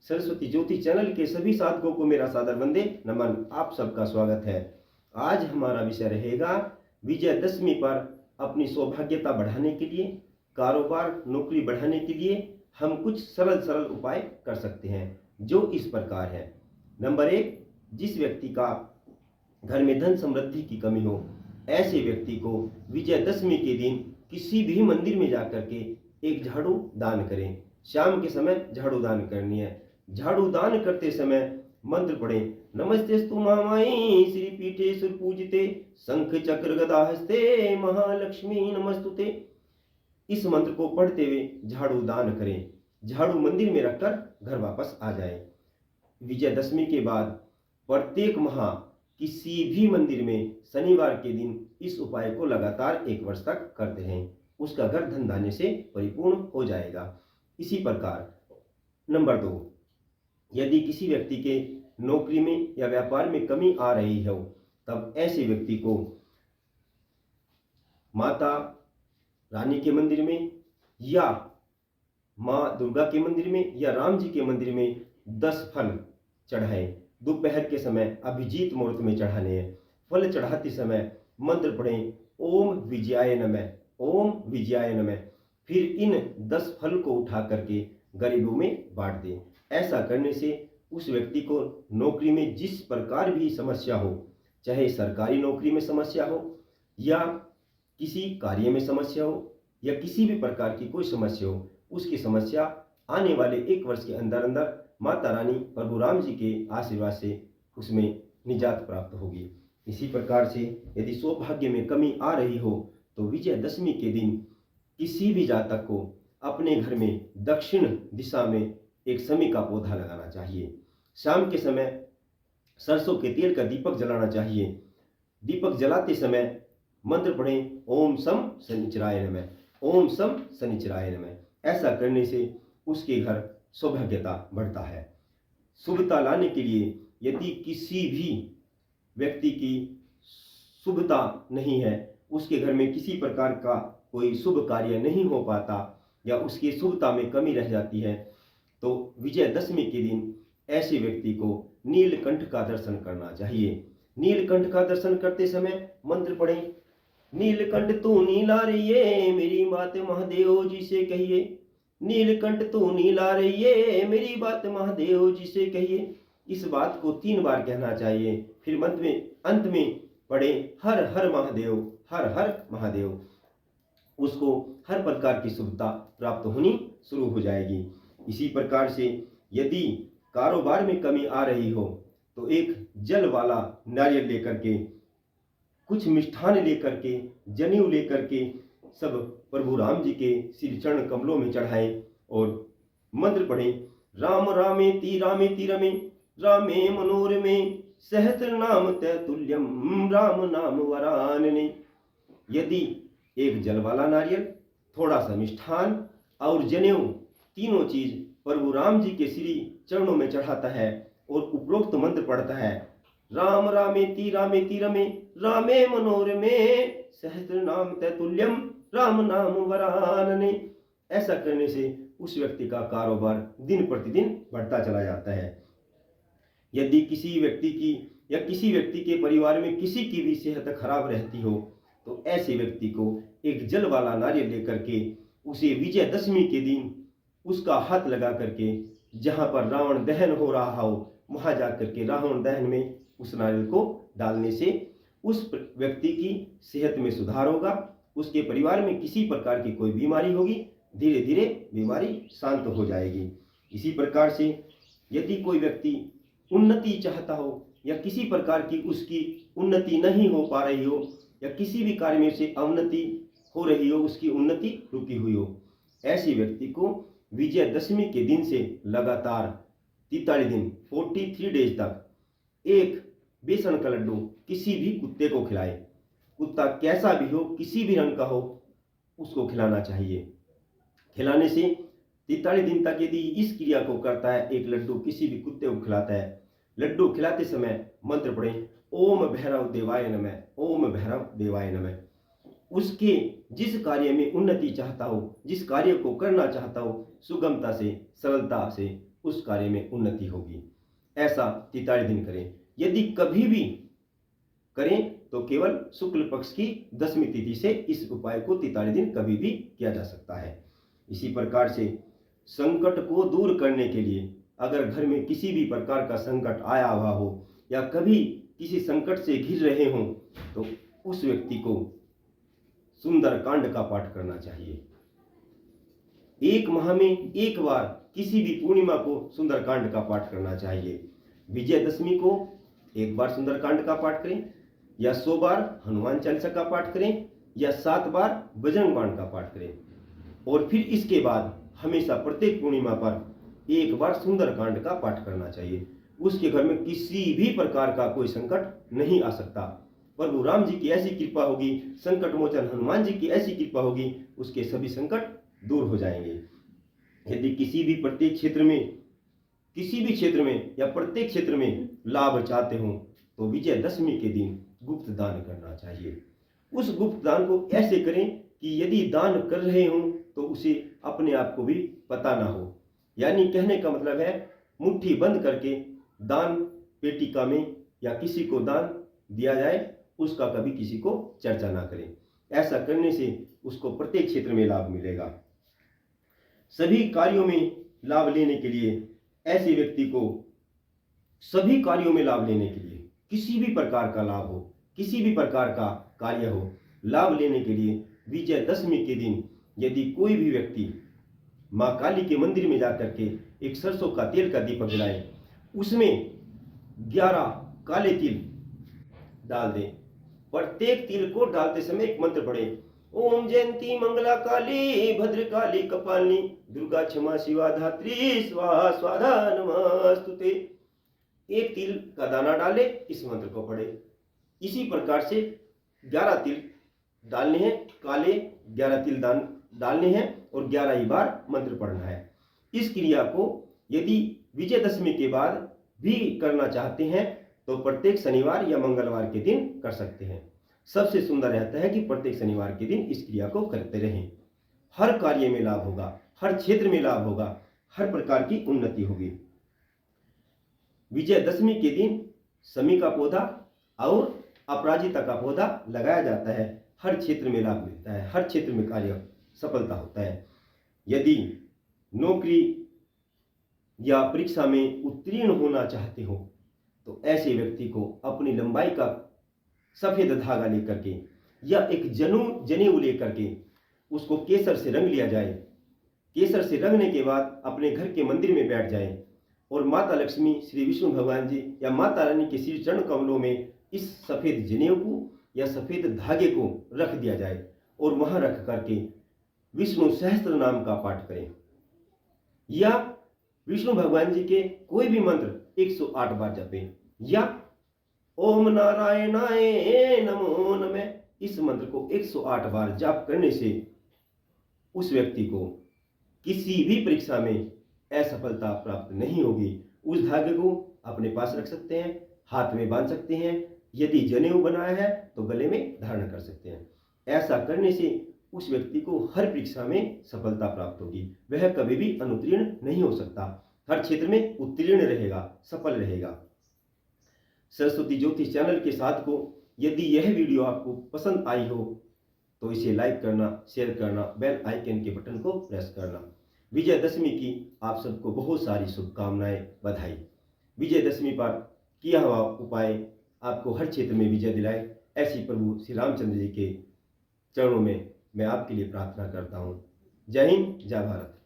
सरस्वती ज्योति channel के सभी साधकों को मेरा सादर वंदे नमन। आप सबका स्वागत है। आज हमारा विषय रहेगा विजयदशमी पर अपनी सौभाग्यता बढ़ाने के लिए, कारोबार नौकरी बढ़ाने के लिए हम कुछ सरल सरल उपाय कर सकते हैं, जो इस प्रकार है। नंबर 1, जिस व्यक्ति का घर में धन समृद्धि की कमी हो, ऐसे व्यक्ति को विजयदशमी के दिन किसी भी मंदिर में जाकर के एक झाड़ू दान करें। शाम के समय झाड़ू दान करनी है। झाड़ू दान करते समय मंत्र पढ़ें, नमस्तेस्तु महामाई श्री पीठे सुरपूजिते शंख चक्र गदा हस्ते महालक्ष्मी नमस्तुते। इस मंत्र को पढ़ते हुए झाड़ू दान करें। झाड़ू मंदिर में रखकर घर वापस आ जाए। विजयदशमी के बाद प्रत्येक माह किसी भी मंदिर में शनिवार के दिन इस उपाय को लगातार 1 वर्ष तक करते हैं। उसका घर धन धान्य से परिपूर्ण हो जाएगा। इसी प्रकार नंबर 2, यदि किसी व्यक्ति के नौकरी में या व्यापार में कमी आ रही हो, तब ऐसे व्यक्ति को माता रानी के मंदिर में या माँ दुर्गा के मंदिर में या राम जी के मंदिर में 10 फल चढ़ाएं। दोपहर के समय अभिजीत मुहूर्त में चढ़ाने हैं। फल चढ़ाते समय मंत्र पढ़ें, ओम विजयाय नमः, ओम विजयाय नमः। फिर इन 10 फल को उठा करके गरीबों में बांट दें। ऐसा करने से उस व्यक्ति को नौकरी में जिस प्रकार भी समस्या हो, चाहे सरकारी नौकरी में समस्या हो या किसी कार्य में समस्या हो या किसी भी प्रकार की कोई समस्या हो, उसकी समस्या आने वाले 1 वर्ष के अंदर अंदर माता रानी प्रभु राम जी के आशीर्वाद से उसमें निजात प्राप्त होगी। इसी प्रकार से यदि सौभाग्य में कमी आ रही हो, तो विजयदशमी के दिन किसी भी जातक को अपने घर में दक्षिण दिशा में एक शमी का पौधा लगाना चाहिए। शाम के समय सरसों के तेल का दीपक जलाना चाहिए। दीपक जलाते समय मंत्र पढ़ें, ओम सम शनिचराय नमः, ओम सम शनिचराय नमः। ऐसा करने से उसके घर सौभाग्यता बढ़ता है। शुभता लाने के लिए यदि किसी भी व्यक्ति की शुभता नहीं है, उसके घर में किसी प्रकार का कोई शुभ कार्य नहीं हो पाता या उसकी शुभता में कमी रह जाती है, तो विजयदशमी के दिन ऐसे व्यक्ति को नीलकंठ का दर्शन करना चाहिए। नीलकंठ का दर्शन करते समय मंत्र पढ़ें, नीलकंठ तू नीला रहिए मेरी बात महादेव जी से कहिए, नीलकंठ तू नीला रहिए मेरी बात महादेव जी से कहिए। इस बात को 3 बार कहना चाहिए। फिर अंत में पढ़े, हर हर महादेव, हर हर महादेव। उसको हर प्रकार की शुभता प्राप्त होनी शुरू हो जाएगी। इसी प्रकार से यदि कारोबार में कमी आ रही हो, तो एक जल वाला नारियल लेकर के, कुछ मिष्ठान लेकर के, जनेऊ लेकर के सब प्रभु राम जी के श्री चरण कमलों में चढ़ाएं और मंत्र पढ़ें, राम रामेति रामेति रमे रामे मनोरमे सहस्र नाम तैतुल्यम राम नाम वरानने। यदि एक जल वाला नारियल, थोड़ा सा मिष्ठान और जनेऊ, तीनों चीज प्रभु राम जी के श्री चरणों में चढ़ाता है और उपरोक्त मंत्र पढ़ता है, राम रामेति रामेति रमे रामे मनोरमे सहस्र नाम तैतुल्यम राम नाम वरानने। ऐसा करने से उस व्यक्ति का कारोबार दिन प्रतिदिन बढ़ता चला जाता है। यदि किसी व्यक्ति की या किसी व्यक्ति के परिवार में किसी की भी सेहत खराब रहती हो, तो ऐसे व्यक्ति को एक जल वाला नारियल लेकर के उसे विजयदशमी के दिन उसका हाथ लगा करके जहां पर रावण दहन हो रहा हो, वहां जाकर के रावण दहन में उस नारियल को डालने से उस व्यक्ति की सेहत में सुधार होगा। उसके परिवार में किसी प्रकार की कोई बीमारी होगी, धीरे धीरे बीमारी शांत हो जाएगी। इसी प्रकार से यदि कोई व्यक्ति उन्नति चाहता हो या किसी प्रकार की उसकी उन्नति नहीं हो पा रही हो या किसी भी कार्य में से अवनति हो रही हो, उसकी उन्नति रुकी हुई हो, ऐसे व्यक्ति को विजयदशमी के दिन से लगातार 43 दिन 43 डेज तक एक बेसन का लड्डू किसी भी कुत्ते को खिलाए। कुत्ता कैसा भी हो, किसी भी रंग का हो, उसको खिलाना चाहिए। खिलाने से 43 दिन तक यदि इस क्रिया को करता है, एक लड्डू किसी भी कुत्ते को खिलाता है, लड्डू खिलाते समय मंत्र पढ़ें, ओम भैरव देवाय नमः, ओम भैरव देवाय नमः। उसके जिस कार्य में उन्नति चाहता हो, जिस कार्य को करना चाहता हो, सुगमता से, सरलता से उस कार्य में उन्नति होगी। ऐसा 43 दिन करें। यदि कभी भी करें तो केवल शुक्ल पक्ष की 10वीं तिथि से इस उपाय को 43 दिन कभी भी किया जा सकता है। इसी प्रकार से संकट को दूर करने के लिए अगर घर में किसी भी प्रकार का संकट आया हुआ हो या कभी किसी संकट से घिर रहे हों तो उस व्यक्ति को सुंदरकांड का पाठ करना चाहिए। एक माह में एक बार किसी भी पूर्णिमा को सुंदरकांड का पाठ करना चाहिए। विजयदशमी को एक बार सुंदरकांड का पाठ करें या 100 बार हनुमान चालीसा का पाठ करें या 7 बार बजरंग बाण का पाठ करें और फिर इसके बाद हमेशा प्रत्येक पूर्णिमा पर एक बार सुंदरकांड का पाठ करना चाहिए। उसके घर में किसी भी प्रकार का कोई संकट नहीं आ सकता। प्रभु राम जी की ऐसी कृपा होगी, संकट मोचन हनुमान जी की ऐसी कृपा होगी, उसके सभी संकट दूर हो जाएंगे। यदि किसी भी प्रत्येक क्षेत्र में, किसी भी क्षेत्र में या प्रत्येक क्षेत्र में लाभ चाहते हो तो विजयदशमी के दिन गुप्त दान करना चाहिए। उस गुप्त दान को ऐसे करें कि यदि दान कर रहे हो तो उसे अपने आप को भी पता ना हो। यानी कहने का मतलब है मुट्ठी बंद करके दान पेटिका में या किसी को दान दिया जाए, उसका कभी किसी को चर्चा ना करें। ऐसा करने से उसको प्रत्येक क्षेत्र में लाभ मिलेगा। सभी कार्यों में लाभ लेने के लिए ऐसे व्यक्ति को, सभी कार्यों में लाभ लेने के लिए, किसी भी प्रकार का लाभ हो, किसी भी प्रकार का कार्य हो, लाभ लेने के लिए विजयदशमी के दिन यदि कोई भी व्यक्ति मां काली के मंदिर में जाकर के एक सरसों का तेल का दीपक जलाए, उसमें 11 काले तिल डाल दे। प्रत्येक तिल को डालते समय एक मंत्र पढ़े, ओम जयंती मंगला काली भद्र काली कपालिनी दुर्गा क्षमा शिवा धात्री स्वाहा स्वाधा नमस्तुते। एक तिल का दाना डाले, इस मंत्र को पढ़े। इसी प्रकार से 11 तिल डालने हैं, काले 11 तिल डालने हैं और 11 ही बार मंत्र पढ़ना है। इस क्रिया को यदि विजयदशमी के बाद भी करना चाहते हैं तो प्रत्येक शनिवार या मंगलवार के दिन कर सकते हैं। सबसे सुंदर रहता है कि प्रत्येक शनिवार के दिन इस क्रिया को करते रहें। हर कार्य में लाभ होगा, हर क्षेत्र में लाभ होगा, हर प्रकार की उन्नति होगी। विजयदशमी के दिन शमी का पौधा और अपराजिता का पौधा लगाया जाता है। हर क्षेत्र में लाभ मिलता है, हर क्षेत्र में कार्य सफलता होता है। यदि नौकरी या परीक्षा में उत्तीर्ण होना चाहते हो तो ऐसे व्यक्ति को अपनी लंबाई का सफेद धागा लेकर के या एक जनेऊ लेकर के उसको केसर से रंग लिया जाए। केसर से रंगने के बाद अपने घर के मंदिर में बैठ जाए और माता लक्ष्मी, श्री विष्णु भगवान जी या माता रानी के श्री चरण कमलों में इस सफेद जनेऊ को या सफेद धागे को रख दिया जाए और वहां रख करके विष्णु सहस्त्र नाम का पाठ करें या विष्णु भगवान जी के कोई भी मंत्र 108 बार जपें या ओम नारायणाय नमो नमः इस मंत्र को 108 बार जाप करने से उस व्यक्ति को किसी भी परीक्षा में असफलता प्राप्त नहीं होगी। उस धागे को अपने पास रख सकते हैं, हाथ में बांध सकते हैं, यदि जनेऊ बनाया है तो गले में धारण कर सकते हैं। ऐसा करने से उस व्यक्ति को हर परीक्षा में सफलता प्राप्त होगी। वह कभी भी अनुत्तीर्ण नहीं हो सकता, हर क्षेत्र में उत्तीर्ण रहेगा, सफल रहेगा। सरस्वती ज्योतिष चैनल के साथ को यदि यह वीडियो आपको पसंद आई हो तो इसे लाइक करना, शेयर करना, बेल आइकन के बटन को प्रेस करना। विजयदशमी की आप सबको बहुत सारी शुभकामनाएं, बधाई। विजयदशमी पर किया हुआ उपाय आपको हर क्षेत्र में विजय दिलाए, ऐसी प्रभु श्री रामचंद्र जी के चरणों में मैं आपके लिए प्रार्थना करता हूँ। जय हिंद, जय भारत।